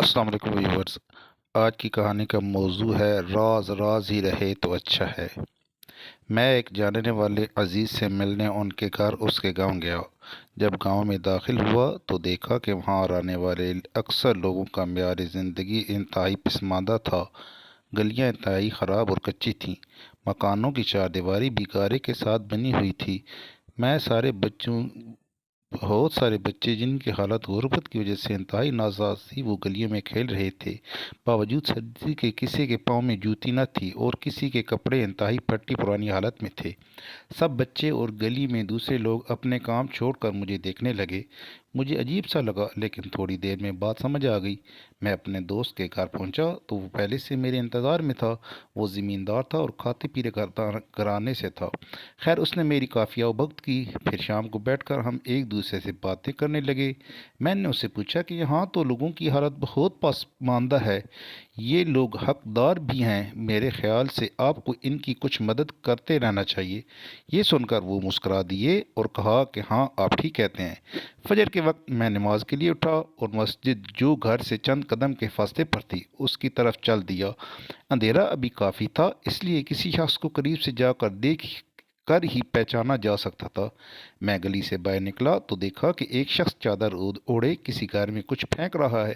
السلام علیکم ویورز۔ آج کی کہانی کا موضوع ہے راز راز ہی رہے تو اچھا ہے۔ میں ایک جاننے والے عزیز سے ملنے ان کے گھر اس کے گاؤں گیا۔ جب گاؤں میں داخل ہوا تو دیکھا کہ وہاں رہنے والے اکثر لوگوں کا معیار زندگی انتہائی پسماندہ تھا۔ گلیاں انتہائی خراب اور کچی تھیں۔ مکانوں کی چاردیواری بھی گارے کے ساتھ بنی ہوئی تھی۔ بہت سارے بچے جن کی حالت غربت کی وجہ سے انتہائی نازاز تھی وہ گلیوں میں کھیل رہے تھے۔ باوجود سردی کے کسی کے پاؤں میں جوتی نہ تھی اور کسی کے کپڑے انتہائی پھٹی پرانی حالت میں تھے۔ سب بچے اور گلی میں دوسرے لوگ اپنے کام چھوڑ کر مجھے دیکھنے لگے۔ مجھے عجیب سا لگا لیکن تھوڑی دیر میں بات سمجھ آ گئی۔ میں اپنے دوست کے گھر پہنچا تو وہ پہلے سے میرے انتظار میں تھا۔ وہ زمیندار تھا اور کھاتے پیتے گھرانے سے تھا۔ خیر اس نے میری کافی بھگت کی۔ پھر شام کو بیٹھ کر ہم ایک دوسرے سے باتیں کرنے لگے۔ میں نے اسے پوچھا کہ یہاں تو لوگوں کی حالت بہت پسماندہ ہے، یہ لوگ حقدار بھی ہیں، میرے خیال سے آپ کو ان کی کچھ مدد کرتے رہنا چاہیے۔ یہ سن کر وہ مسکرا دیے اور کہا کہ ہاں آپ ٹھیک کہتے ہیں۔ فجر کے وقت میں نماز کے لیے اٹھا اور مسجد جو گھر سے چند قدم کے فاصلے پر تھی اس کی طرف چل دیا۔ اندھیرا ابھی کافی تھا اس لیے کسی شخص کو قریب سے جا کر دیکھ کر ہی پہچانا جا سکتا تھا۔ میں گلی سے باہر نکلا تو دیکھا کہ ایک شخص چادر اوڑھے کسی گھر میں کچھ پھینک رہا ہے۔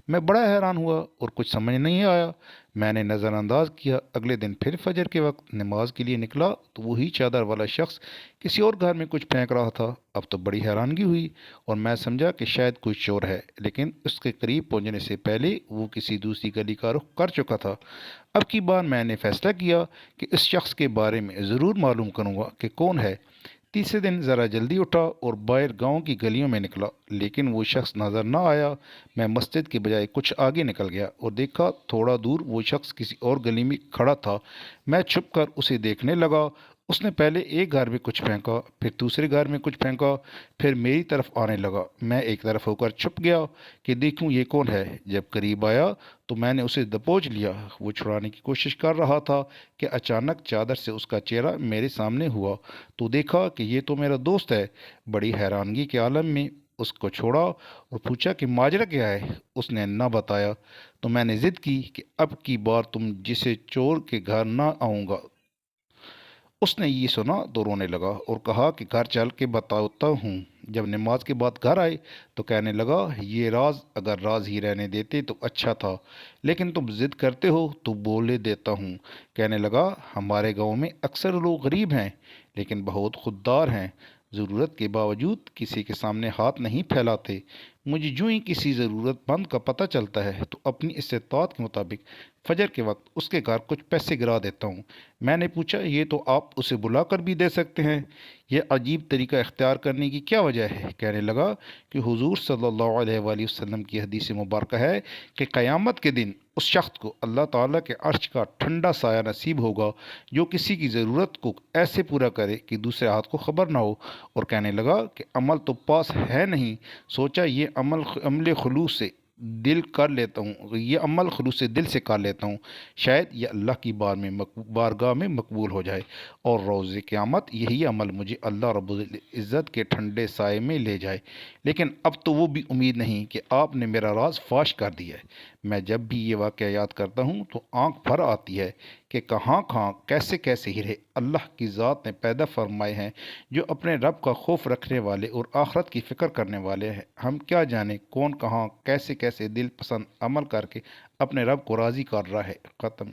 میں بڑا حیران ہوا اور کچھ سمجھ نہیں آیا۔ میں نے نظر انداز کیا۔ اگلے دن پھر فجر کے وقت نماز کے لیے نکلا تو وہی چادر والا شخص کسی اور گھر میں کچھ پھینک رہا تھا۔ اب تو بڑی حیرانگی ہوئی اور میں سمجھا کہ شاید کوئی چور ہے، لیکن اس کے قریب پہنچنے سے پہلے وہ کسی دوسری گلی کا رخ کر چکا تھا۔ اب کی بار میں نے فیصلہ کیا کہ اس شخص کے بارے میں ضرور معلوم کروں گا کہ کون ہے۔ تیسرے دن ذرا جلدی اٹھا اور باہر گاؤں کی گلیوں میں نکلا لیکن وہ شخص نظر نہ آیا۔ میں مسجد کے بجائے کچھ آگے نکل گیا اور دیکھا تھوڑا دور وہ شخص کسی اور گلی میں کھڑا تھا۔ میں چھپ کر اسے دیکھنے لگا۔ اس نے پہلے ایک گھر میں کچھ پھینکا، پھر دوسرے گھر میں کچھ پھینکا، پھر میری طرف آنے لگا۔ میں ایک طرف ہو کر چھپ گیا کہ دیکھوں یہ کون ہے۔ جب قریب آیا تو میں نے اسے دبوچ لیا۔ وہ چھڑانے کی کوشش کر رہا تھا کہ اچانک چادر سے اس کا چہرہ میرے سامنے ہوا تو دیکھا کہ یہ تو میرا دوست ہے۔ بڑی حیرانگی کے عالم میں اس کو چھوڑا اور پوچھا کہ ماجرا کیا ہے۔ اس نے نہ بتایا تو میں نے ضد کی کہ اب کی بار تم جسے چور کے گھر نہ آؤں گا۔ اس نے یہ سنا تو رونے لگا اور کہا کہ گھر چل کے بتاتا ہوں۔ جب نماز کے بعد گھر آئے تو کہنے لگا یہ راز اگر راز ہی رہنے دیتے تو اچھا تھا، لیکن تم ضد کرتے ہو تو بولے دیتا ہوں۔ کہنے لگا ہمارے گاؤں میں اکثر لوگ غریب ہیں لیکن بہت خوددار ہیں، ضرورت کے باوجود کسی کے سامنے ہاتھ نہیں پھیلاتے۔ مجھے جو ہی کسی ضرورت مند کا پتہ چلتا ہے تو اپنی استطاعت کے مطابق فجر کے وقت اس کے گھر کچھ پیسے گرا دیتا ہوں۔ میں نے پوچھا یہ تو آپ اسے بلا کر بھی دے سکتے ہیں، یہ عجیب طریقہ اختیار کرنے کی کیا وجہ ہے؟ کہنے لگا کہ حضور صلی اللہ علیہ وآلہ وسلم کی حدیث مبارکہ ہے کہ قیامت کے دن اس شخص کو اللہ تعالیٰ کے عرش کا ٹھنڈا سایہ نصیب ہوگا جو کسی کی ضرورت کو ایسے پورا کرے کہ دوسرے ہاتھ کو خبر نہ ہو۔ اور کہنے لگا کہ عمل تو پاس ہے نہیں، سوچا یہ عمل خلوص سے دل کر لیتا ہوں، یہ عمل خلوص دل سے کر لیتا ہوں، شاید یہ اللہ کی بارگاہ میں مقبول ہو جائے اور روز قیامت یہی عمل مجھے اللہ رب العزت کے ٹھنڈے سائے میں لے جائے۔ لیکن اب تو وہ بھی امید نہیں کہ آپ نے میرا راز فاش کر دیا ہے۔ میں جب بھی یہ واقعہ یاد کرتا ہوں تو آنکھ بھر آتی ہے کہ کہاں کہاں کیسے کیسے ہیرے اللہ کی ذات نے پیدا فرمائے ہیں جو اپنے رب کا خوف رکھنے والے اور آخرت کی فکر کرنے والے ہیں۔ ہم کیا جانیں کون کہاں کیسے کیسے دل پسند عمل کر کے اپنے رب کو راضی کر رہا ہے۔ ختم۔